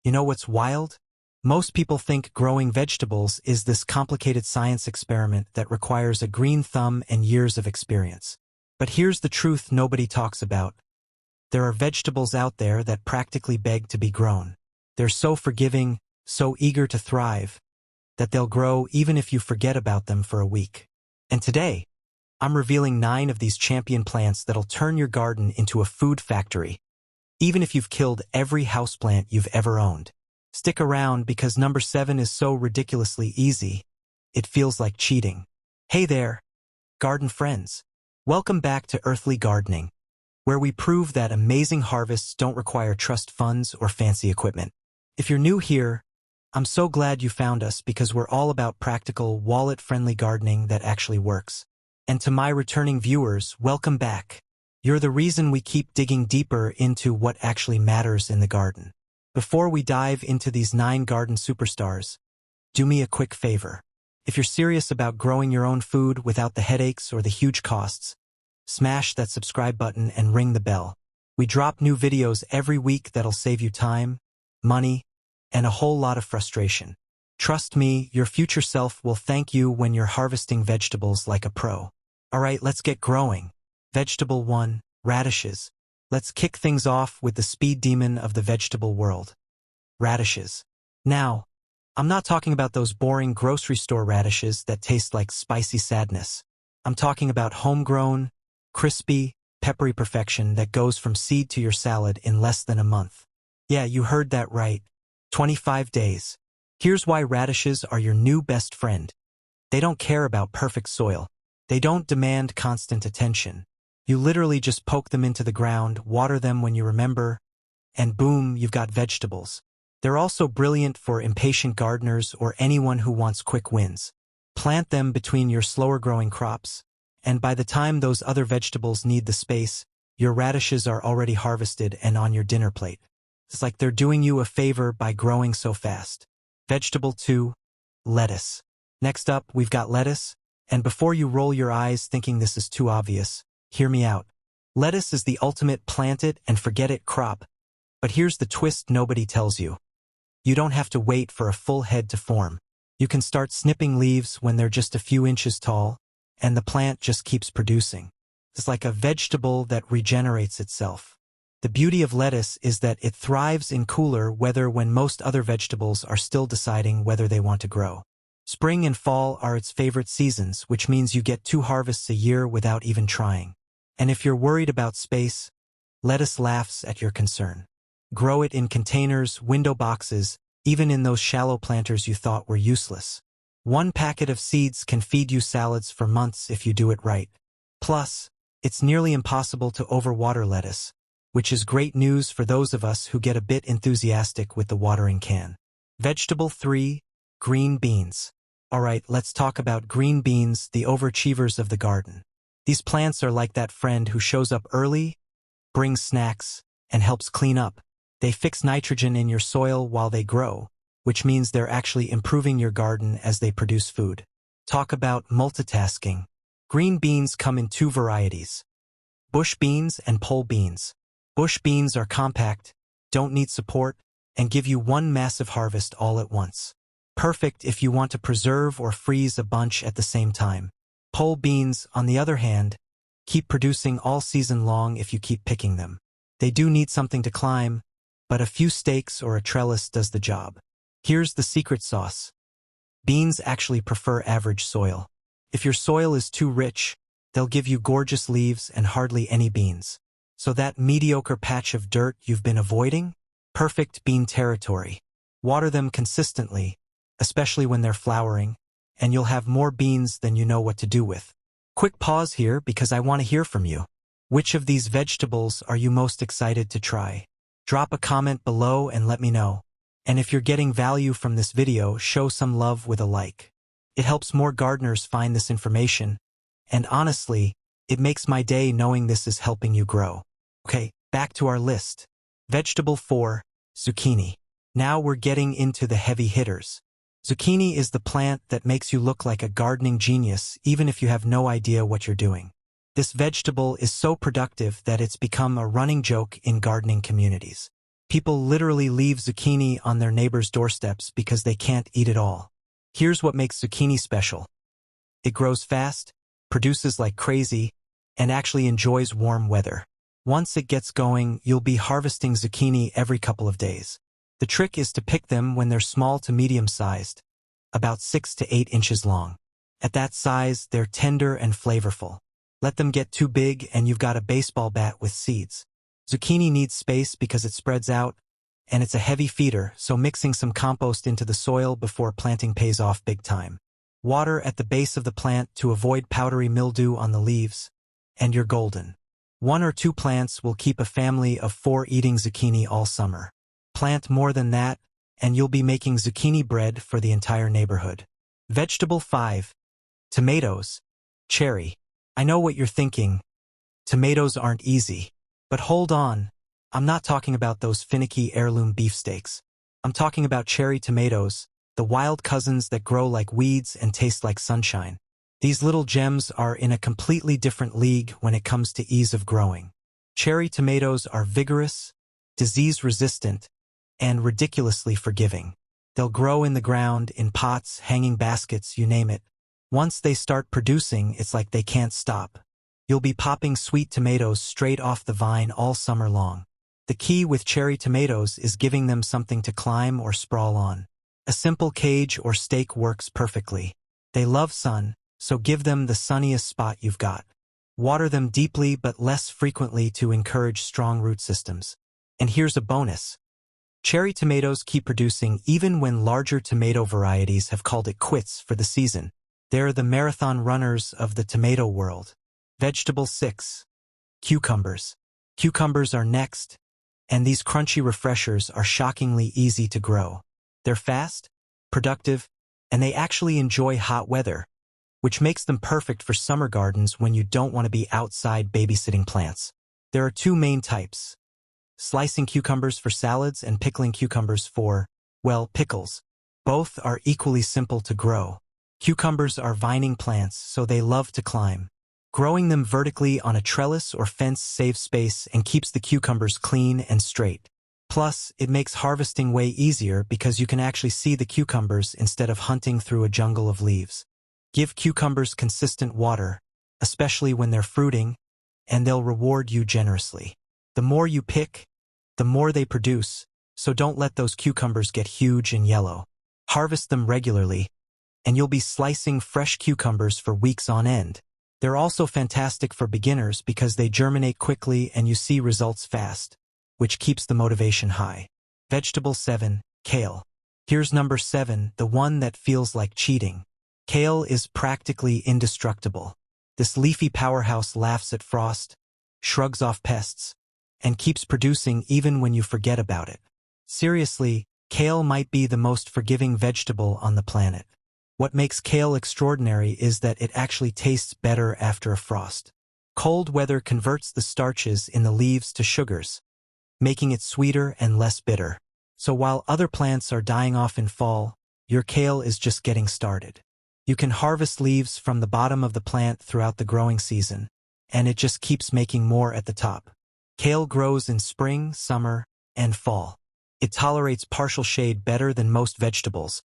You know what's wild? Most people think growing vegetables is this complicated science experiment that requires a green thumb and years of experience. But here's the truth nobody talks about. There are vegetables out there that practically beg to be grown. They're so forgiving, so eager to thrive, that they'll grow even if you forget about them for a week. And today, I'm revealing 9 of these champion plants that'll turn your garden into a food factory, even if you've killed every houseplant you've ever owned. Stick around because number 7 is so ridiculously easy, it feels like cheating. Hey there, garden friends. Welcome back to Earthly Gardening, where we prove that amazing harvests don't require trust funds or fancy equipment. If you're new here, I'm so glad you found us because we're all about practical, wallet-friendly gardening that actually works. And to my returning viewers, welcome back. You're the reason we keep digging deeper into what actually matters in the garden. Before we dive into these 9 garden superstars, do me a quick favor. If you're serious about growing your own food without the headaches or the huge costs, smash that subscribe button and ring the bell. We drop new videos every week that'll save you time, money, and a whole lot of frustration. Trust me, your future self will thank you when you're harvesting vegetables like a pro. Alright, let's get growing. Vegetable 1, radishes. Let's kick things off with the speed demon of the vegetable world. Radishes. Now, I'm not talking about those boring grocery store radishes that taste like spicy sadness. I'm talking about homegrown, crispy, peppery perfection that goes from seed to your salad in less than a month. Yeah, you heard that right. 25 days. Here's why radishes are your new best friend. They don't care about perfect soil. They don't demand constant attention. You literally just poke them into the ground, water them when you remember, and boom, you've got vegetables. They're also brilliant for impatient gardeners or anyone who wants quick wins. Plant them between your slower-growing crops, and by the time those other vegetables need the space, your radishes are already harvested and on your dinner plate. It's like they're doing you a favor by growing so fast. Vegetable 2, lettuce. Next up, we've got lettuce, and before you roll your eyes thinking this is too obvious, hear me out. Lettuce is the ultimate plant-it-and-forget-it crop, but here's the twist nobody tells you. You don't have to wait for a full head to form. You can start snipping leaves when they're just a few inches tall, and the plant just keeps producing. It's like a vegetable that regenerates itself. The beauty of lettuce is that it thrives in cooler weather when most other vegetables are still deciding whether they want to grow. Spring and fall are its favorite seasons, which means you get 2 harvests a year without even trying. And if you're worried about space, lettuce laughs at your concern. Grow it in containers, window boxes, even in those shallow planters you thought were useless. 1 packet of seeds can feed you salads for months if you do it right. Plus, it's nearly impossible to overwater lettuce, which is great news for those of us who get a bit enthusiastic with the watering can. Vegetable 3, green beans. Alright, let's talk about green beans, the overachievers of the garden. These plants are like that friend who shows up early, brings snacks, and helps clean up. They fix nitrogen in your soil while they grow, which means they're actually improving your garden as they produce food. Talk about multitasking. Green beans come in 2 varieties: bush beans and pole beans. Bush beans are compact, don't need support, and give you 1 massive harvest all at once. Perfect if you want to preserve or freeze a bunch at the same time. Pole beans, on the other hand, keep producing all season long if you keep picking them. They do need something to climb, but a few stakes or a trellis does the job. Here's the secret sauce. Beans actually prefer average soil. If your soil is too rich, they'll give you gorgeous leaves and hardly any beans. So that mediocre patch of dirt you've been avoiding? Perfect bean territory. Water them consistently, especially when they're flowering, and you'll have more beans than you know what to do with. Quick pause here because I want to hear from you. Which of these vegetables are you most excited to try? Drop a comment below and let me know. And if you're getting value from this video, show some love with a like. It helps more gardeners find this information, and honestly, it makes my day knowing this is helping you grow. Okay, back to our list. Vegetable 4, zucchini. Now we're getting into the heavy hitters. Zucchini is the plant that makes you look like a gardening genius even if you have no idea what you're doing. This vegetable is so productive that it's become a running joke in gardening communities. People literally leave zucchini on their neighbors' doorsteps because they can't eat it all. Here's what makes zucchini special. It grows fast, produces like crazy, and actually enjoys warm weather. Once it gets going, you'll be harvesting zucchini every couple of days. The trick is to pick them when they're small to medium-sized, about 6 to 8 inches long. At that size, they're tender and flavorful. Let them get too big and you've got a baseball bat with seeds. Zucchini needs space because it spreads out, and it's a heavy feeder, so mixing some compost into the soil before planting pays off big time. Water at the base of the plant to avoid powdery mildew on the leaves, and you're golden. 1 or 2 plants will keep a family of 4 eating zucchini all summer. Plant more than that, and you'll be making zucchini bread for the entire neighborhood. Vegetable 5. Tomatoes. Cherry. I know what you're thinking. Tomatoes aren't easy. But hold on, I'm not talking about those finicky heirloom beefsteaks. I'm talking about cherry tomatoes, the wild cousins that grow like weeds and taste like sunshine. These little gems are in a completely different league when it comes to ease of growing. Cherry tomatoes are vigorous, disease-resistant, and ridiculously forgiving. They'll grow in the ground, in pots, hanging baskets, you name it. Once they start producing, it's like they can't stop. You'll be popping sweet tomatoes straight off the vine all summer long. The key with cherry tomatoes is giving them something to climb or sprawl on. A simple cage or stake works perfectly. They love sun, so give them the sunniest spot you've got. Water them deeply but less frequently to encourage strong root systems. And here's a bonus. Cherry tomatoes keep producing even when larger tomato varieties have called it quits for the season. They're the marathon runners of the tomato world. Vegetable 6. Cucumbers. Cucumbers are next, and these crunchy refreshers are shockingly easy to grow. They're fast, productive, and they actually enjoy hot weather, which makes them perfect for summer gardens when you don't want to be outside babysitting plants. There are 2 main types: slicing cucumbers for salads and pickling cucumbers for, well, pickles. Both are equally simple to grow. Cucumbers are vining plants, so they love to climb. Growing them vertically on a trellis or fence saves space and keeps the cucumbers clean and straight. Plus, it makes harvesting way easier because you can actually see the cucumbers instead of hunting through a jungle of leaves. Give cucumbers consistent water, especially when they're fruiting, and they'll reward you generously. The more you pick, the more they produce, so don't let those cucumbers get huge and yellow. Harvest them regularly, and you'll be slicing fresh cucumbers for weeks on end. They're also fantastic for beginners because they germinate quickly and you see results fast, which keeps the motivation high. Vegetable 7. Kale. Here's number 7, the one that feels like cheating. Kale is practically indestructible. This leafy powerhouse laughs at frost, shrugs off pests, and keeps producing even when you forget about it. Seriously, kale might be the most forgiving vegetable on the planet. What makes kale extraordinary is that it actually tastes better after a frost. Cold weather converts the starches in the leaves to sugars, making it sweeter and less bitter. So while other plants are dying off in fall, your kale is just getting started. You can harvest leaves from the bottom of the plant throughout the growing season, and it just keeps making more at the top. Kale grows in spring, summer, and fall. It tolerates partial shade better than most vegetables,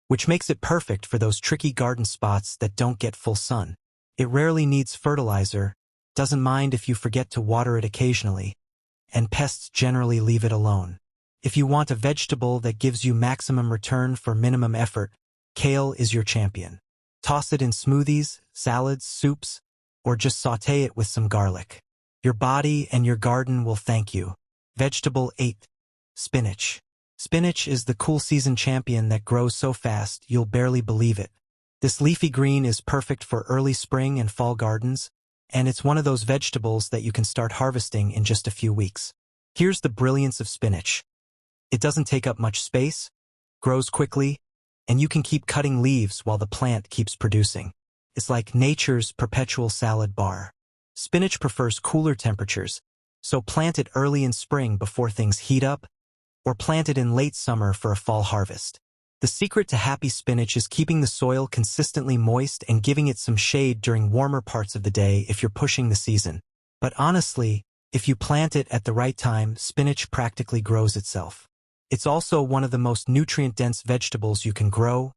which makes it perfect for those tricky garden spots that don't get full sun. It rarely needs fertilizer, doesn't mind if you forget to water it occasionally, and pests generally leave it alone. If you want a vegetable that gives you maximum return for minimum effort, kale is your champion. Toss it in smoothies, salads, soups, or just sauté it with some garlic. Your body and your garden will thank you. Vegetable 8. Spinach. Spinach is the cool season champion that grows so fast you'll barely believe it. This leafy green is perfect for early spring and fall gardens, and it's one of those vegetables that you can start harvesting in just a few weeks. Here's the brilliance of spinach. It doesn't take up much space, grows quickly, and you can keep cutting leaves while the plant keeps producing. It's like nature's perpetual salad bar. Spinach prefers cooler temperatures, so plant it early in spring before things heat up, or plant it in late summer for a fall harvest. The secret to happy spinach is keeping the soil consistently moist and giving it some shade during warmer parts of the day if you're pushing the season. But honestly, If you plant it at the right time, spinach practically grows itself. It's also one of the most nutrient-dense vegetables you can grow,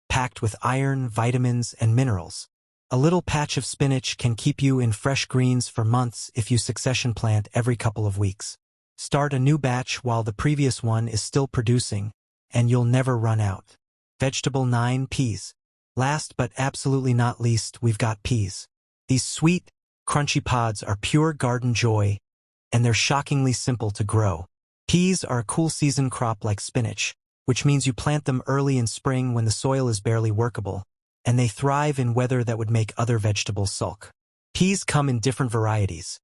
packed with iron, vitamins, and minerals. A little patch of spinach can keep you in fresh greens for months if you succession plant every couple of weeks. Start a new batch while the previous one is still producing, and you'll never run out. Vegetable 9, peas. Last but absolutely not least, we've got peas. These sweet, crunchy pods are pure garden joy, and they're shockingly simple to grow. Peas are a cool season crop like spinach, which means you plant them early in spring when the soil is barely workable, and they thrive in weather that would make other vegetables sulk. Peas come in different varieties: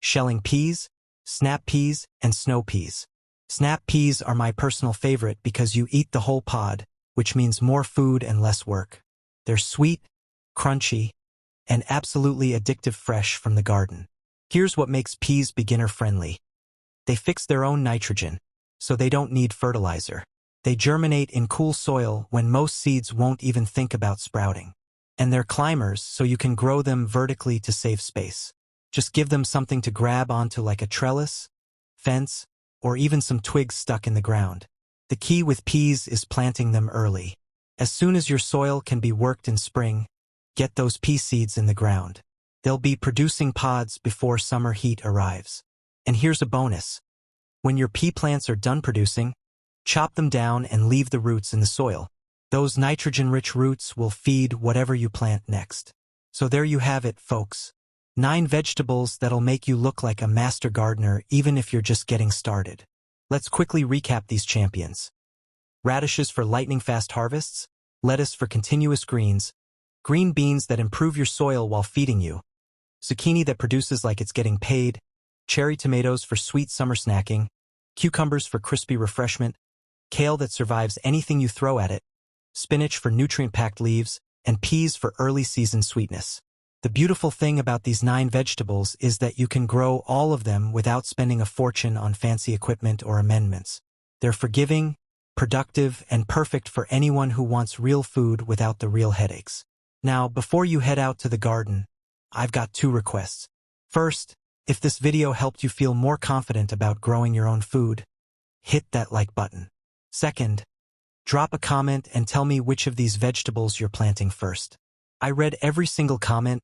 shelling peas, snap peas, and snow peas. Snap peas are my personal favorite because you eat the whole pod, which means more food and less work. They're sweet, crunchy, and absolutely addictive fresh from the garden. Here's what makes peas beginner-friendly. They fix their own nitrogen, so they don't need fertilizer. They germinate in cool soil when most seeds won't even think about sprouting. And they're climbers, so you can grow them vertically to save space. Just give them something to grab onto like a trellis, fence, or even some twigs stuck in the ground. The key with peas is planting them early. As soon as your soil can be worked in spring, get those pea seeds in the ground. They'll be producing pods before summer heat arrives. And here's a bonus. When your pea plants are done producing, chop them down and leave the roots in the soil. Those nitrogen-rich roots will feed whatever you plant next. So there you have it, folks. 9 vegetables that'll make you look like a master gardener even if you're just getting started. Let's quickly recap these champions. Radishes for lightning-fast harvests, lettuce for continuous greens, green beans that improve your soil while feeding you, zucchini that produces like it's getting paid, cherry tomatoes for sweet summer snacking, cucumbers for crispy refreshment, kale that survives anything you throw at it, spinach for nutrient-packed leaves, and peas for early-season sweetness. The beautiful thing about these 9 vegetables is that you can grow all of them without spending a fortune on fancy equipment or amendments. They're forgiving, productive, and perfect for anyone who wants real food without the real headaches. Now, before you head out to the garden, I've got 2 requests. First, if this video helped you feel more confident about growing your own food, hit that like button. Second, drop a comment and tell me which of these vegetables you're planting first. I read every single comment,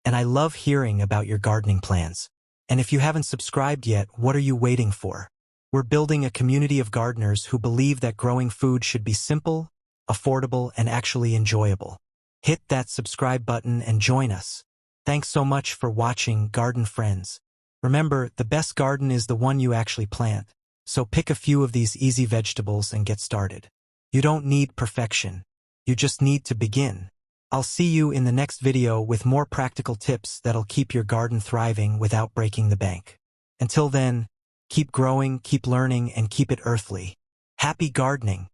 and I love hearing about your gardening plans. And if you haven't subscribed yet, what are you waiting for? We're building a community of gardeners who believe that growing food should be simple, affordable, and actually enjoyable. Hit that subscribe button and join us. Thanks so much for watching, garden friends. Remember, the best garden is the one you actually plant. So pick a few of these easy vegetables and get started. You don't need perfection. You just need to begin. I'll see you in the next video with more practical tips that'll keep your garden thriving without breaking the bank. Until then, keep growing, keep learning, and keep it earthly. Happy gardening!